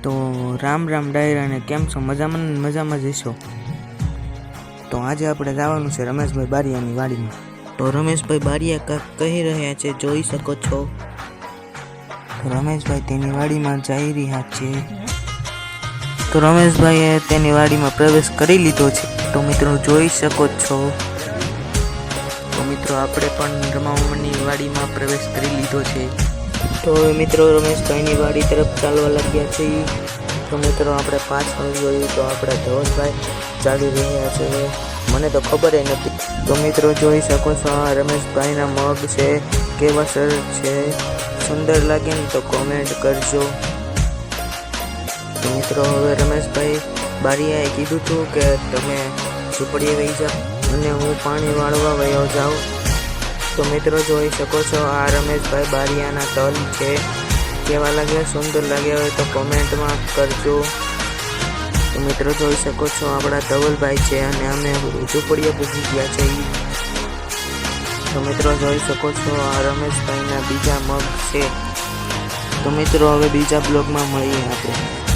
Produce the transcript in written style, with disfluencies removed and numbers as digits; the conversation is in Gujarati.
તો રામ રામ ડાયરાને કેમ છો? મજામાં જઈશો? તો આજે આપણે જવાનું છે રમેશભાઈ બારિયાની વાડીમાં. તો રમેશભાઈ બારિયા કાંઈક કહી રહ્યા છે, જોઈ શકો છો. તો રમેશભાઈ તેની વાડીમાં જઈ રહ્યા છે. તો રમેશભાઈએ તેની વાડીમાં પ્રવેશ કરી લીધો છે. તો મિત્રો જોઈ શકો છો. તો મિત્રો આપણે પણ રમાવાની વાડીમાં પ્રવેશ કરી લીધો છે. તો હવે મિત્રો રમેશભાઈની વાડી તરફ ચાલવા લાગ્યા છે. તો મિત્રો આપણે પાછળ જોયું તો આપણા ધવલભાઈ ચાલી રહ્યા છે. મને તો ખબર નથી. તો મિત્રો જોઈ શકો છો આ રમેશભાઈના મગ છે, કેવા સરસ છે, સુંદર લાગે ને તો કોમેન્ટ કરજો. તો મિત્રો હવે રમેશભાઈ બારિયાએ કીધું હતું કે તમે ઝૂંપડીએ વહી જાઓ અને હું પાણી વાળવા વયો જાઉં. તો મિત્રો જોઈ શકો છો આ રમેશભાઈ બારિયાના તલ છે, કેવા લાગ્યા, સુંદર લાગ્યા હોય તો કોમેન્ટમાં કરજો. તો મિત્રો જોઈ શકો છો આપણા ધવલભાઈ છે અને અમે ઝૂંપડીએ પૂગી ગયા છે. તો મિત્રો જોઈ શકો છો આ રમેશભાઈના બીજા મગ છે. તો મિત્રો હવે બીજા બ્લોગમાં મળીએ આપણે.